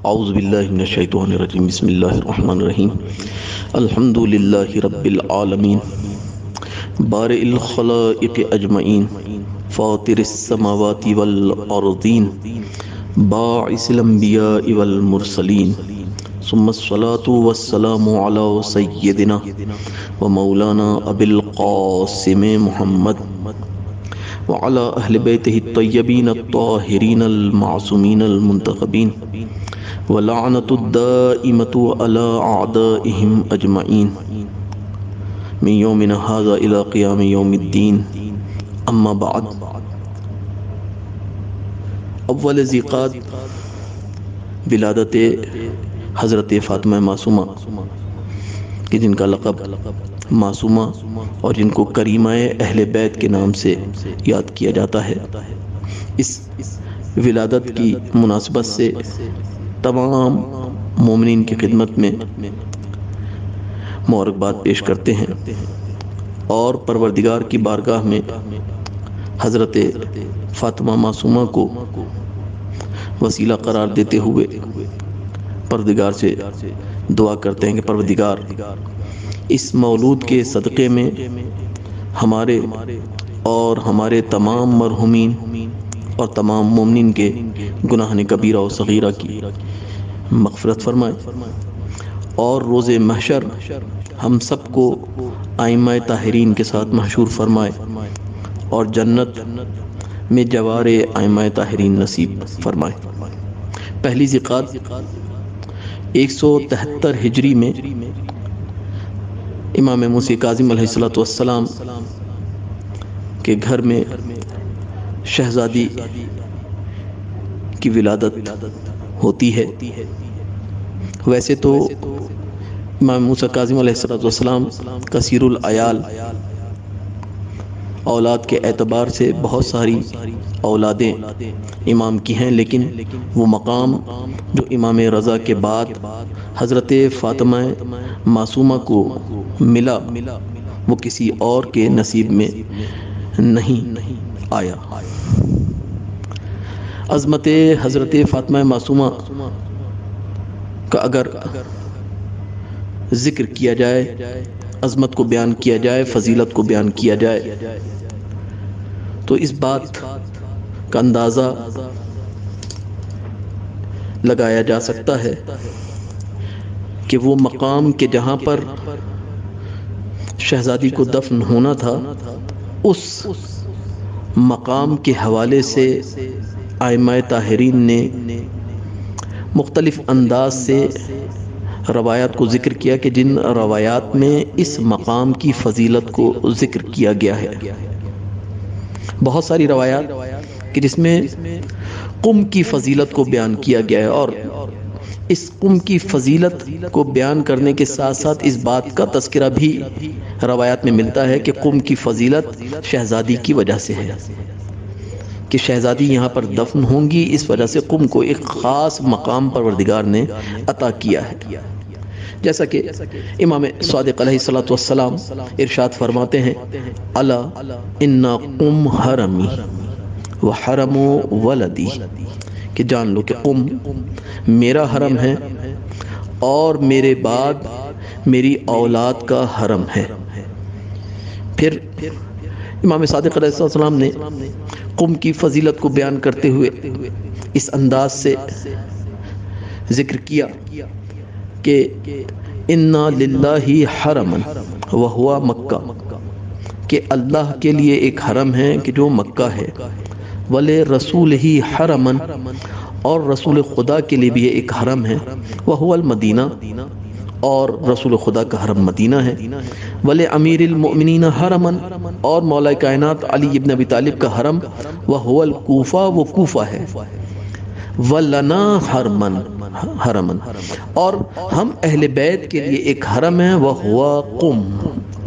اعوذ باللہ من الشیطان الرجیم بسم اللہ الرحمن الرحیم الحمد للہ رب العالمین بارئ الخلائق اجمعین فاطر السماوات والارضین باعث الانبیاء والمرسلین ثم الصلاة والسلام علی سیدنا ومولانا ابی القاسم محمد وعلى أهل بيته الطيبين الطاهرين المعصومين المنتخبين ولعنة الدائمة على أعدائهم أجمعين من يومنا هذا إلى قيام يوم الدين أما بعد اول ذیقات ولادت حضرت فاطمہ معصومہ کہ جن کا لقب معصومہ اور جن کو کریمہ اہل بیت کے نام سے یاد کیا جاتا ہے، اس ولادت کی مناسبت سے تمام مومنین کی خدمت میں مبارکباد پیش کرتے ہیں اور پروردگار کی بارگاہ میں حضرت فاطمہ معصومہ کو وسیلہ قرار دیتے ہوئے پروردگار سے دعا کرتے ہیں کہ پروردگار اس مولود کے صدقے میں ہمارے اور ہمارے تمام مرحومین اور تمام مومنین کے گناہ کبیرہ و صغیرہ کی مغفرت فرمائے اور روز محشر ہم سب کو ائمہ طاہرین کے ساتھ محشور فرمائے اور جنت میں جوار ائمہ طاہرین نصیب فرمائے۔ پہلی ذیقات 173 ہجری میں امام موسیٰ کاظم علیہ السلام کے گھر میں شہزادی کی ولادت ہوتی ہے۔ ویسے تو امام موسیٰ کاظم علیہ السلام کثیر العیال اولاد کے اعتبار سے بہت ساری اولادیں امام کی ہیں، لیکن وہ مقام جو امام رضا کے بعد حضرت فاطمہ معصومہ کو ملا وہ کسی اور کے نصیب میں نہیں آیا۔ عظمت حضرت فاطمہ معصومہ کا اگر ذکر کیا جائے، عظمت کو بیان کیا جائے، فضیلت کو بیان کیا جائے تو اس بات کا اندازہ لگایا جا سکتا ہے کہ وہ مقام کے جہاں پر شہزادی کو دفن ہونا تھا، اس مقام کے حوالے سے ائمہ طاہرین نے مختلف انداز سے روایات کو ذکر کیا کہ جن روایات میں اس مقام کی فضیلت کو ذکر کیا گیا ہے۔ بہت ساری روایات کہ جس میں قم کی فضیلت کو بیان کیا گیا ہے، اور اس قم کی فضیلت کو بیان کرنے کے ساتھ ساتھ اس بات کا تذکرہ بھی روایات میں ملتا ہے کہ قم کی فضیلت شہزادی کی وجہ سے ہے، کہ شہزادی یہاں پر دفن ہوں گی، اس وجہ سے قم کو ایک خاص مقام پروردگار نے عطا کیا ہے۔ جیسا کہ امام صادق علیہ السلام ارشاد فرماتے ہیں، الا ان قم حرمی وحرم ولدی، کہ جان لو کہ قم میرا حرم ہے اور میرے بعد میری اولاد کا حرم ہے۔ پھر امام صادق علیہ السلام نے قم کی فضیلت کو بیان کرتے ہوئے اس انداز سے ذکر کیا کہ انا للہ حرما وہو مکہ، کہ اللہ کے لیے ایک حرم ہے کہ جو مکہ ہے، ولی رسول ہی حرما، اور رسول خدا کے لیے بھی ایک حرم ہے، وہو المدینہ، اور رسول خدا کا حرم مدینہ ہے، ولی امیر المؤمنین حرما، اور مولا کائنات علی ابن ابی طالب کا حرم، وہو الکوفہ، وہ کوفہ ہے، ولنا حرما، اور ہم اہل بیت کے لیے ایک حرم ہے، وہو قم،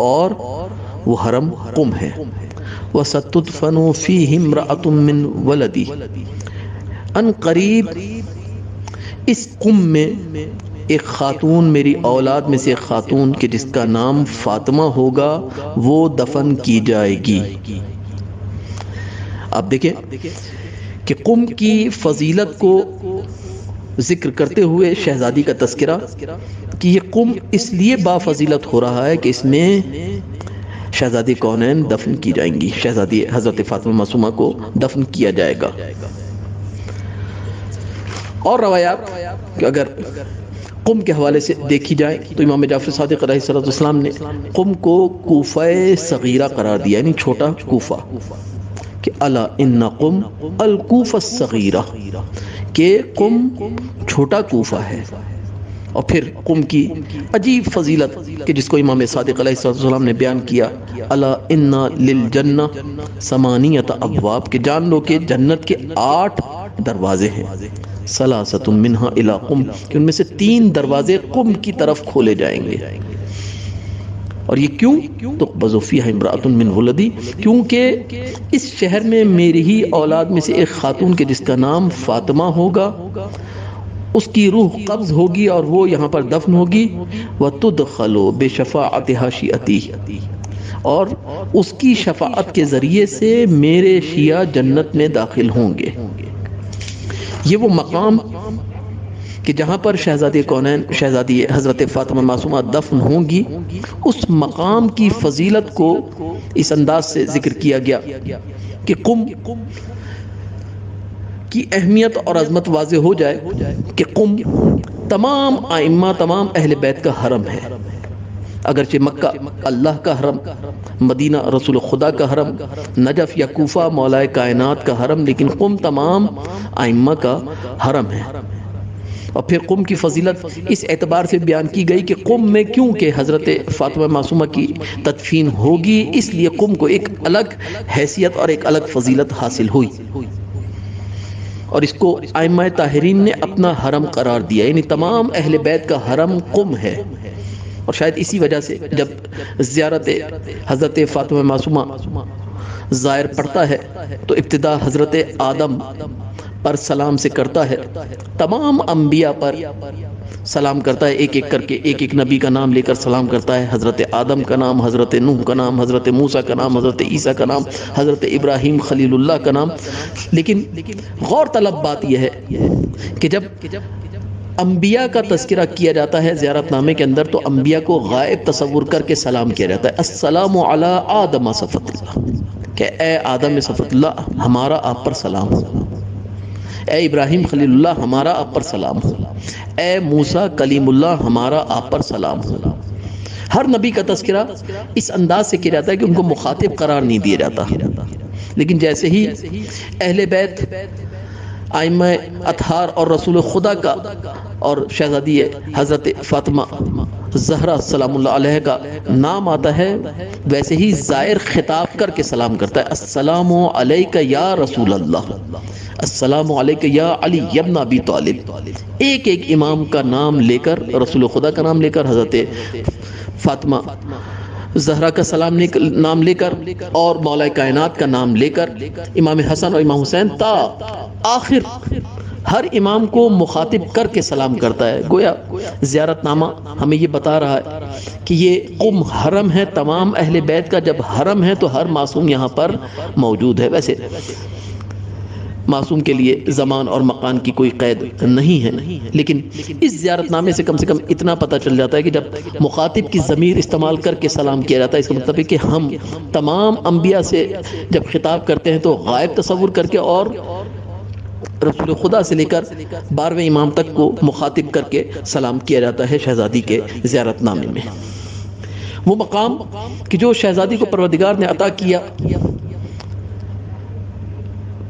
اور وہ حرم قم ہے، وستدفن فیہ امرأۃ من ولدی، ان قریب اس قم میں ایک خاتون، میری اولاد میں سے ایک خاتون کہ جس کا نام فاطمہ ہوگا، وہ دفن کی جائے گی۔ آپ دیکھیں کہ قم کی فضیلت کو ذکر کرتے ہوئے شہزادی کا تذکرہ کہ یہ قم اس لیے بافضیلت ہو رہا ہے کہ اس میں شہزادی کونین دفن کی جائیں گی، شہزادی حضرت فاطمہ معصومہ کو دفن کیا جائے گا۔ اور روایات کہ اگر قم کے حوالے سے دیکھی جائے تو امام جعفر صادق علیہ السلام نے قم کو کوفہ صغیرہ قرار دیا، یعنی چھوٹا کوفہ، کہ الا ان قم الکوفہ الصغیرہ، کہ قم چھوٹا کوفہ ہے۔ اور پھر قم کی عجیب فضیلت کہ جس کو امام صادق علیہ السلام نے بیان کیا، الا ان للجنہ ثمانیۃ ابواب، کہ جان لو کہ جنت کے 8 دروازے ہیں، ثلاثۃ منہا الی قم، کہ ان میں سے 3 دروازے قم کی طرف کھولے جائیں گے۔ اور یہ کیوں؟ تقبض فیہا امرأۃ من ولدی، کیونکہ اس شہر میں میری ہی اولاد میں سے ایک خاتون کے جس کا نام فاطمہ ہوگا، اس کی روح قبض ہوگی اور وہ یہاں پر دفن ہوگی، وَتُدْخَلُ بِشَفَاعَتِهَا شِیعَتِی، اور اس کی شفاعت کے ذریعے سے میرے شیعہ جنت میں داخل ہوں گے۔ یہ وہ مقام کہ جہاں پر شہزادی کونین شہزادی حضرت فاطمہ معصومہ دفن ہوں گی، اس مقام کی فضیلت کو اس انداز سے ذکر کیا گیا کہ قم کی اہمیت اور عظمت واضح ہو جائے کہ قم تمام ائمہ، تمام اہل بیت کا حرم ہے۔ اگرچہ مکہ اللہ کا حرم، مدینہ رسول خدا کا حرم، نجف یا کوفہ مولا کائنات کا حرم، لیکن قم تمام ائمہ کا حرم ہے۔ اور پھر قم کی فضیلت اس اعتبار سے بیان کی گئی کہ قم میں کیونکہ حضرت فاطمہ معصومہ کی تدفین ہوگی، اس لیے قم کو ایک الگ حیثیت اور ایک الگ فضیلت حاصل ہوئی، اور اس کو ائمہ طاہرین نے اپنا حرم قرار دیا، یعنی تمام اہل بیت کا حرم قم ہے۔ اور شاید اسی وجہ سے جب زیارت حضرت فاطمہ معصومہ زائر پڑھتا ہے تو ابتدا حضرت آدم پر سلام سے کرتا ہے، تمام انبیاء پر سلام کرتا ہے، ایک ایک کر کے ایک ایک نبی کا نام لے کر سلام کرتا ہے۔ حضرت آدم کا نام، حضرت نوح کا نام، حضرت موسیٰ کا نام، حضرت عیسیٰ کا نام، حضرت ابراہیم خلیل اللہ کا نام۔ لیکن غور طلب بات یہ ہے کہ جب انبیاء کا تذکرہ کیا جاتا ہے زیارت نامے کے اندر تو انبیاء کو غائب تصور کر کے سلام کیا جاتا ہے، السلام علی آدم صفوت اللہ، کہ اے آدم صفوت اللہ ہمارا آپ پر سلام ہو، اے ابراہیم خلیل اللہ ہمارا آپ پر سلام ہو، اے موسیٰ کلیم اللہ ہمارا آپ پر سلام ہو۔ ہر نبی کا تذکرہ اس انداز سے کیا جاتا ہے کہ ان کو مخاطب قرار نہیں دیا جاتا، لیکن جیسے ہی اہل بیت، ائمہ اطہار اور رسول خدا کا اور شہزادی حضرت فاطمہ زہرا سلام اللہ علیہ کا نام آتا ہے، ویسے ہی زائر خطاب کر کے سلام کرتا ہے، السلام علیک یا رسول اللہ، السلام علیک یا علی ابن ابی طالب، ایک ایک امام کا نام لے کر، رسول خدا کا نام لے کر، حضرت فاطمہ زہرا کا نام لے کر، اور مولا کائنات کا نام لے کر، امام حسن اور امام حسین تا آخر ہر امام کو مخاطب کر کے سلام کرتا ہے۔ گویا زیارت نامہ ہمیں یہ بتا رہا ہے کہ یہ قم حرم ہے، تمام اہل بیت کا جب حرم ہے تو ہر معصوم یہاں پر موجود ہے۔ ویسے معصوم کے لیے زمان اور مکان کی کوئی قید نہیں ہے، لیکن اس زیارت نامے سے کم اتنا پتہ چل جاتا ہے کہ جب مخاطب کی ضمیر استعمال کر کے سلام کیا جاتا ہے، اس کا مطلب ہے کہ ہم تمام انبیاء سے جب خطاب کرتے ہیں تو غائب تصور کر کے اور رسول خدا سے لے کر 12ویں امام تک کو مخاطب کر کے سلام کیا جاتا ہے شہزادی کے زیارت نامے میں۔ وہ مقام کہ جو شہزادی کو پروردگار نے عطا کیا،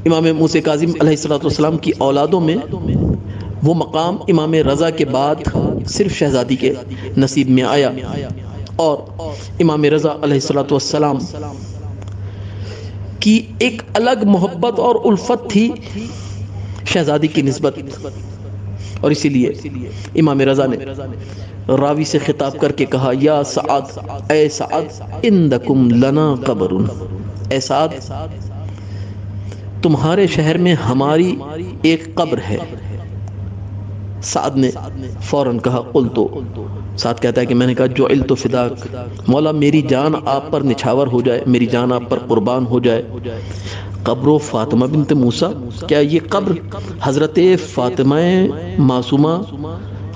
امام موسیٰ کاظم علیہ السلام کی اولادوں میں وہ مقام امام رضا کے بعد صرف شہزادی کے نصیب میں آیا، اور امام رضا علیہ السلام کی ایک الگ محبت اور الفت تھی شہزادی کی نسبت، اور اسی لیے امام رضا نے راوی سے خطاب کر کے کہا، یا سعد، اے سعد، اندکم لنا قبر، اے سعد تمہارے شہر میں ہماری ایک قبر ہے۔ سعد نے فوراً کہا، قلتو، سعد کہتا ہے کہ میں نے کہا، جعلت فداک، مولا میری جان آپ پر نچھاور ہو جائے، میری جان آپ پر قربان ہو جائے۔ قبر فاطمہ بنت موسیٰ، کیا یہ قبر حضرت فاطمہ معصومہ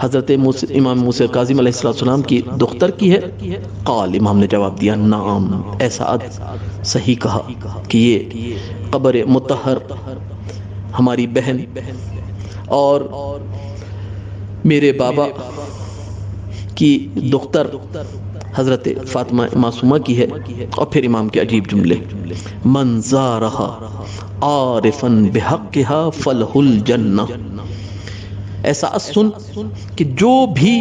حضرت امام موسیٰ کاظم علیہ السلام کی دختر کی ہے؟ قال، امام نے جواب دیا نعم، ایسا صحیح کہا کہ یہ قبر مطہر ہماری بہن اور میرے بابا کی دختر حضرت فاطمہ معصومہ کی ہے۔ اور پھر امام کے عجیب جملے، من زارہا عارفا بحقہا فلہ الجنہ، ایسا سن کہ جو بھی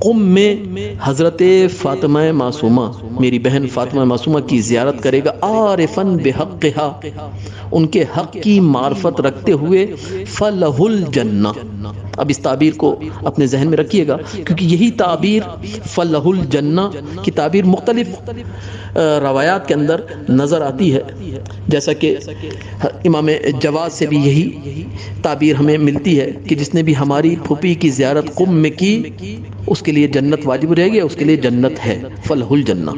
قم میں حضرت فاطمہ معصومہ میری بہن فاطمہ معصومہ کی زیارت کرے گا عارفا بحقہا، ان کے حق کی معرفت رکھتے ہوئے، فلہ الجنہ، اب اس تعبیر کو اپنے ذہن میں رکھیے گا، کیونکہ یہی تعبیر فلہ الجنہ کی تعبیر مختلف روایات کے اندر نظر آتی ہے، جیسا کہ امام جواد سے بھی یہی تعبیر ہمیں ملتی ہے کہ جس نے بھی ہماری پھوپھی کی زیارت قم میں کی اس کے لیے جنت واجب رہے گی، اس کے لیے جنت ہے، فلہ الجنہ۔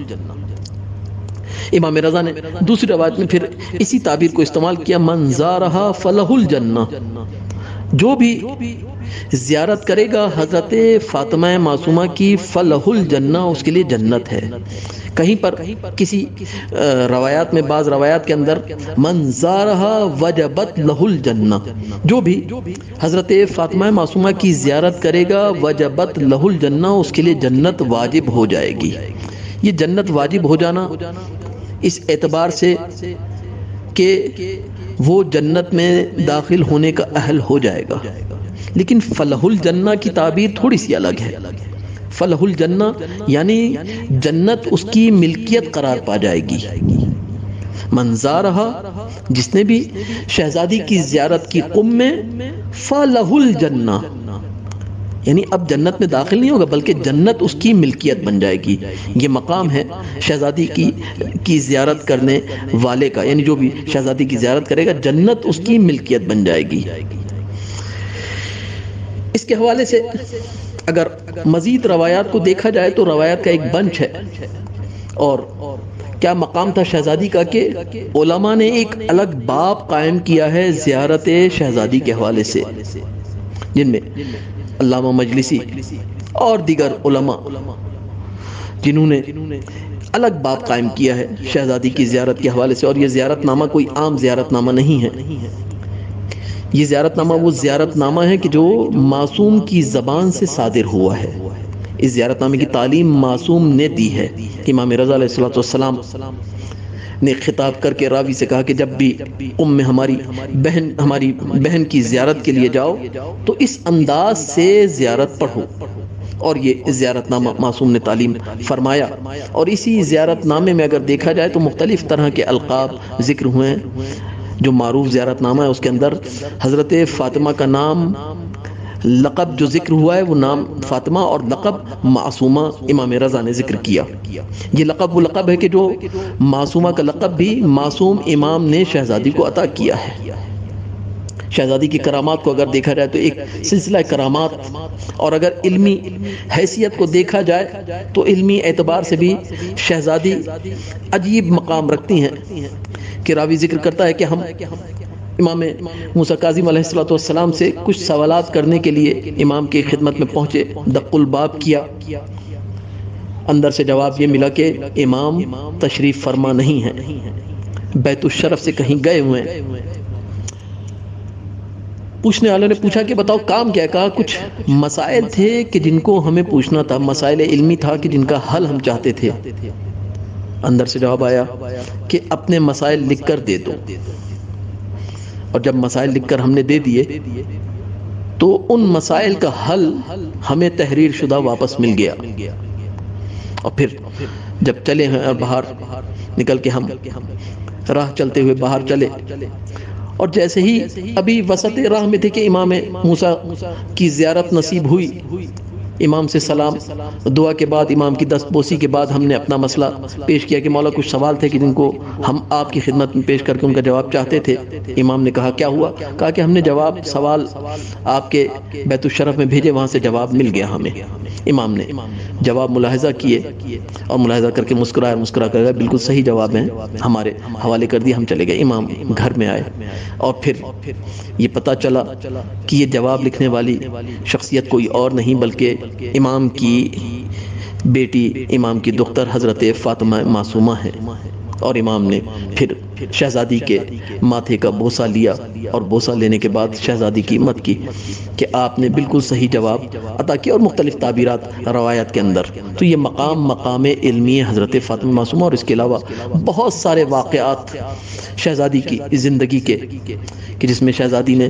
امام رضا نے دوسری روایت میں پھر اسی تعبیر کو استعمال کیا، من زارہا فلہ الجنہ، جو بھی زیارت کرے گا حضرت فاطمہ معصومہ کی، فلہ الجنہ، اس کے لیے جنت ہے۔ کہیں پر کسی روایات میں، بعض روایات کے اندر من زارہا وجبت لہ الجنہ، جو بھی حضرت فاطمہ معصومہ کی زیارت کرے گا وجبت لہ الجنہ، اس کے لیے جنت واجب ہو جائے گی۔ یہ جنت واجب ہو جانا اس اعتبار سے کہ وہ جنت میں داخل ہونے کا اہل ہو جائے گا، لیکن فلہ الجنہ کی تعبیر تھوڑی سی الگ ہے۔ فلہ الجنہ یعنی جنت اس کی ملکیت قرار پا جائے گی۔ من زارہا، جس نے بھی شہزادی کی زیارت کی قم میں، فلہ الجنہ یعنی اب جنت میں داخل نہیں ہوگا بلکہ جنت اس کی ملکیت بن جائے گی۔ یہ مقام ہے شہزادی کی زیارت کرنے والے کا، یعنی جو بھی شہزادی کی زیارت کرے گا جنت اس کی ملکیت بن جائے گی۔ اس کے حوالے سے اگر مزید روایات کو دیکھا جائے تو روایات کا ایک بنچ ہے، اور کیا مقام تھا شہزادی کا کہ علماء نے ایک الگ باب قائم کیا ہے زیارت شہزادی کے حوالے سے، جن میں علامہ مجلسی اور دیگر علماء جنہوں نے الگ باب قائم کیا ہے شہزادی کی زیارت کے حوالے سے۔ اور یہ زیارت نامہ کوئی عام زیارت نامہ نہیں ہے، یہ زیارت نامہ وہ زیارت نامہ ہے کہ جو معصوم کی زبان سے صادر ہوا ہے۔ اس زیارت نامے کی تعلیم معصوم نے دی ہے۔ امام رضا علیہ السلام نے خطاب کر کے راوی سے کہا کہ جب بھی میں ہماری بہن کی زیارت کے لیے جاؤ تو اس انداز سے زیارت پڑھو، اور یہ زیارت نامہ معصوم نے تعلیم فرمایا۔ اور اسی زیارت نامے میں اگر دیکھا جائے تو مختلف طرح کے القاب ذکر ہوئے ہیں۔ جو معروف زیارت نامہ ہے اس کے اندر حضرت فاطمہ کا نام، لقب جو ذکر ہوا ہے وہ نام فاطمہ، اور لقب معصومہ امام رضا نے ذکر کیا۔ یہ لقب وہ لقب ہے کہ جو معصومہ کا لقب بھی معصوم امام نے شہزادی کو عطا کیا ہے۔ شہزادی کی کرامات کو اگر دیکھا جائے تو ایک سلسلہ کرامات، اور اگر علمی حیثیت کو دیکھا جائے تو علمی اعتبار سے بھی شہزادی عجیب مقام رکھتی ہیں کہ راوی ذکر کرتا ہے کہ ہم امام موسیٰ کاظم علیہ السلام سے کچھ سوالات کرنے کے لیے امام کی خدمت میں پہنچے، دق الباب کیا، اندر سے جواب یہ ملا کہ امام تشریف فرما نہیں ہے، بیت الشرف سے کہیں گئے ہوئے ہیں۔ پوچھنے والوں نے پوچھا کہ بتاؤ کام کیا؟ کہا کچھ مسائل تھے کہ جن کو ہمیں پوچھنا تھا، مسائل علمی تھا کہ جن کا حل ہم چاہتے تھے۔ اندر سے جواب آیا کہ اپنے مسائل لکھ کر دے دو، اور جب مسائل لکھ کر ہم نے دے دیے تو ان مسائل کا حل ہمیں تحریر شدہ واپس مل گیا۔ اور پھر جب چلے ہیں اور باہر نکل کے ہم راہ چلتے ہوئے باہر چلے، اور جیسے ہی ابھی وسط راہ میں تھے کہ امام موسیٰ کی زیارت نصیب ہوئی امام سے سلام دعا کے بعد امام کی دست بوسی کے بعد ہم نے اپنا مسئلہ پیش کیا کہ مولا کچھ سوال تھے کہ جن کو ہم آپ کی خدمت میں پیش کر کے ان کا جواب چاہتے تھے۔ امام نے کہا کیا ہوا؟ کہا کہ ہم نے سوال آپ کے بیت الشرف میں بھیجے، وہاں سے جواب مل گیا ہمیں۔ امام نے جواب ملاحظہ کیے اور ملاحظہ کر کے مسکرا کر بالکل صحیح جواب ہیں، ہمارے حوالے کر دیا، ہم چلے گئے۔ امام گھر میں آئے اور پھر یہ پتہ چلا کہ یہ جواب لکھنے والی شخصیت کوئی اور نہیں بلکہ امام کی بیٹی، امام کی دختر حضرت فاطمہ معصومہ ہے۔ اور امام نے پھر شہزادی کے ماتھے کا بوسہ لیا اور بوسہ لینے کے بعد شہزادی کی مدح کی کہ آپ نے بالکل صحیح جواب عطا کیا، اور مختلف تعبیرات روایت کے اندر۔ تو یہ مقام علمی حضرت فاطمہ معصومہ، اور اس کے علاوہ بہت سارے واقعات شہزادی کی زندگی کے کہ جس میں شہزادی نے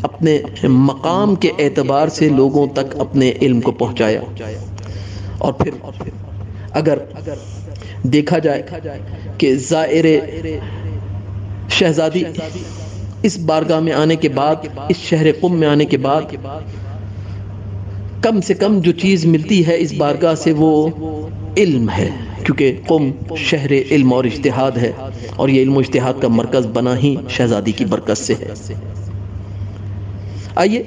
اپنے مقام کے اعتبار سے لوگوں تک اپنے علم کو پہنچایا۔ اور پھر اگر دیکھا جائے کہ زائر شہزادی اس بارگاہ میں آنے کے بعد، اس شہر قم میں آنے کے بعد کم سے کم جو چیز ملتی ہے اس بارگاہ سے وہ علم ہے، کیونکہ قم شہر علم اور اجتہاد ہے، اور یہ علم و اجتہاد کا مرکز بنا ہی شہزادی کی برکت سے ہے۔ آئیے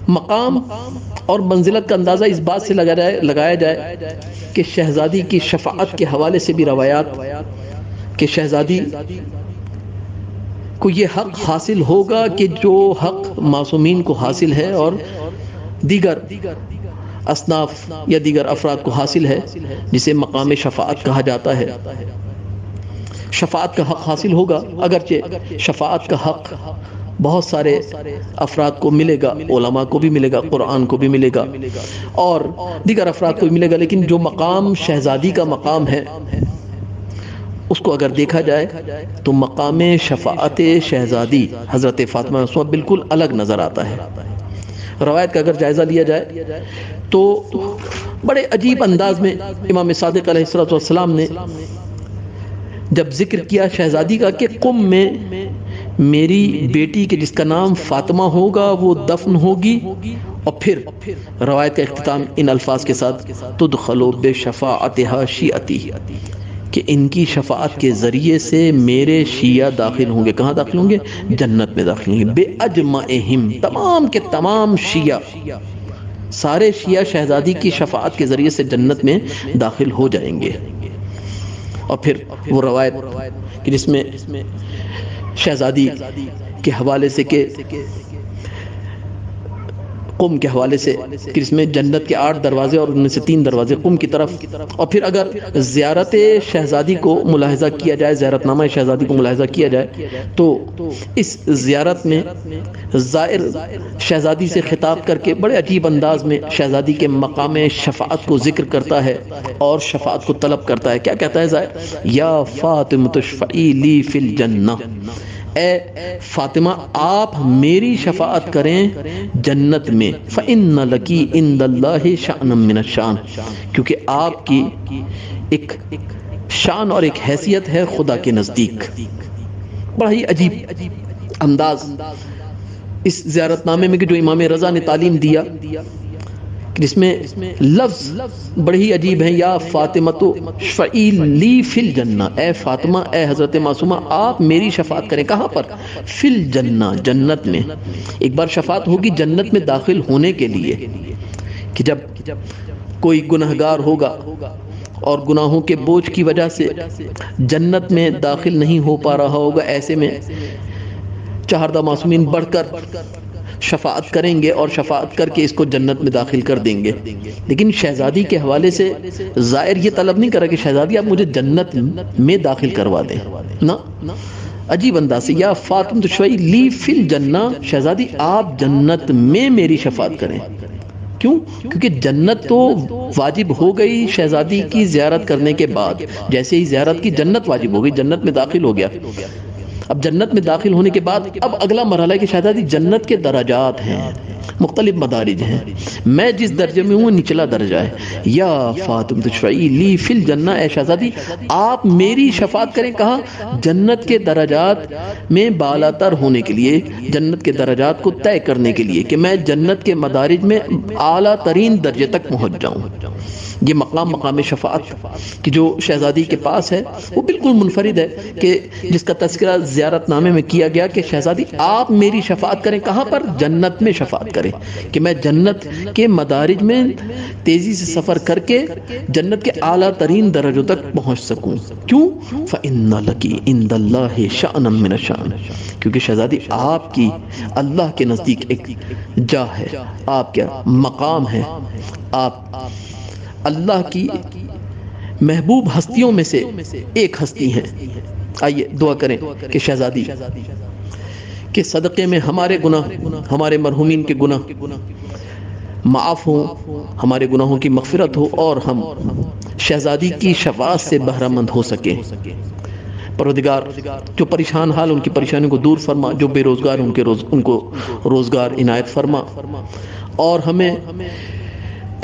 مقام اور منزلت کا اندازہ اس بات سے لگایا جائے کہ شہزادی کی شفاعت کے حوالے سے بھی روایات کہ شہزادی کو یہ حق حاصل ہوگا کہ جو حق معصومین کو حاصل ہے اور دیگر اصناف یا دیگر افراد کو حاصل ہے، جسے مقام شفاعت کہا جاتا ہے۔ شفاعت کا حق حاصل ہوگا، اگرچہ شفاعت کا حق بہت سارے افراد کو ملے گا، علماء کو بھی ملے گا، قرآن کو بھی ملے گا اور دیگر افراد کو بھی ملے گا، لیکن جو مقام شہزادی کا مقام ہے اس کو اگر دیکھا جائے تو مقام شفاعت شہزادی حضرت فاطمہ معصومہ بالکل الگ نظر آتا ہے۔ روایت کا اگر جائزہ لیا جائے تو بڑے عجیب انداز میں امام صادق علیہ السلام نے جب ذکر کیا شہزادی کا کہ قم میں میری بیٹی کے جس کا نام فاطمہ ہوگا وہ دفن ہوگی، اور پھر روایت کا اختتام ان الفاظ کے ساتھ تدخلوا بشفاعتها شیعتی، کہ ان کی شفاعت کے ذریعے سے میرے شیعہ داخل ہوں گے۔ کہاں داخل ہوں گے؟ جنت میں داخل ہوں گے۔ بے اجمعہم، تمام کے تمام شیعہ، سارے شیعہ شہزادی کی شفاعت کے ذریعے سے جنت میں داخل ہو جائیں گے۔ اور پھر وہ روایت کہ جس میں شہزادی کے حوالے سے کہ قم کے حوالے سے کہ اس میں جنت کے 8 دروازے اور ان میں سے 3 دروازے قم کی طرف، اور پھر اگر زیارت شہزادی کو ملاحظہ کیا جائے، زیارت نامہ شہزادی کو ملاحظہ کیا جائے تو اس زیارت میں زائر شہزادی سے خطاب کر کے بڑے عجیب انداز میں شہزادی کے مقام شفاعت کو ذکر کرتا ہے اور شفاعت کو طلب کرتا ہے۔ کیا کہتا ہے زائر؟ یا فاطمہ اشفعی لی فی الجنہ، اے فاطمہ آپ میری شفاعت کریں جنت میں، فإن لکی عند اللہ شأنا من الشان، کیونکہ آپ کی ایک شان اور ایک حیثیت ہے خدا کے نزدیک۔ بڑا ہی عجیب انداز اس زیارت نامے میں کہ جو امام رضا نے تعلیم دیا، جس میں لفظ بڑے ہی عجیب ہیں، یا فاطمہ اشفعی لی فی الجنہ، اے فاطمہ، اے حضرت معصومہ آپ میری شفاعت کریں۔ کہاں پر؟ فی الجنہ، جنت میں۔ ایک بار شفاعت ہوگی جنت میں داخل ہونے کے لیے، کہ جب کوئی گنہگار ہوگا اور گناہوں کے بوجھ کی وجہ سے جنت میں داخل نہیں ہو پا رہا ہوگا، ایسے میں چہاردہ معصومین بڑھ کر شفاعت کریں گے اور شفاعت کر کے اس کو جنت میں داخل کر دیں گے۔ لیکن شہزادی کے حوالے سے زائر یہ طلب نہیں کرا کہ شہزادی آپ مجھے جنت میں داخل کروا دیں، نا، عجیب انداز سے یا فاطمہ اشفعی لی فی الجنہ، شہزادی آپ جنت میں میری شفاعت کریں۔ کیوں؟ کیونکہ جنت تو واجب ہو گئی شہزادی کی زیارت کرنے کے بعد، جیسے ہی زیارت کی جنت واجب ہو گئی، جنت میں داخل ہو گیا۔ اب جنت میں داخل ہونے کے بعد اب اگلا مرحلہ ہے کہ شہزادی جنت کے درجات ہیں، مختلف مدارج ہیں، میں جس درجے میں ہوں نچلا درجہ ہے۔ یا فاطمہ تشفعی لی فی الجنہ، اے شہزادی آپ میری شفاعت کریں، کہا جنت کے درجات میں بالاتر ہونے کے لیے، جنت کے درجات کو طے کرنے کے لیے کہ میں جنت کے مدارج میں اعلیٰ ترین درجے تک پہنچ جاؤں۔ یہ مقام مقام شفاعت کی جو شہزادی کے پاس ہے وہ بالکل منفرد ہے، کہ جس کا تذکرہ زیارت نامے میں کیا گیا کہ شہزادی آپ میری شفاعت کریں، کہاں پر؟ جنت میں شفاعت کریں، کہ میں جنت کے مدارج میں تیزی سے سفر کر کے جنت کے اعلیٰ ترین درجوں تک پہنچ سکوں۔ کیوں؟ فَإِنَّ لَكِ عِندَ اللَّهِ شَأْنًا مِّنَ الشَّأْنِ، کیونکہ شہزادی آپ کی اللہ کے نزدیک ایک جاہ ہے، آپ کا مقام ہے، آپ اللہ کی محبوب ہستیوں میں سے ایک ہستی ہیں۔ آئیے دعا کریں کہ شہزادی کے صدقے میں ہمارے گناہ، ہمارے مرحومین کے گناہ معاف ہوں، ہمارے گناہوں کی مغفرت ہو، اور ہم شہزادی کی شفاعت سے بہرہ مند ہو سکیں۔ پروردگار جو پریشان حال ان کی پریشانیوں کو دور فرما، جو بے روزگار ان کو روزگار عنایت فرما، اور ہمیں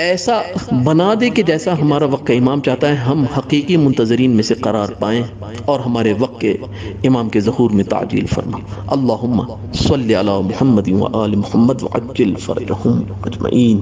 ایسا بنا دے کہ جیسا ہمارا وقت امام چاہتا ہے ہم حقیقی منتظرین میں سے قرار پائیں، اور ہمارے وقت کے امام کے ظہور میں تعجیل فرما۔ اللہم صلی علی محمد و آل محمد وعجل فرجہم اجمعین۔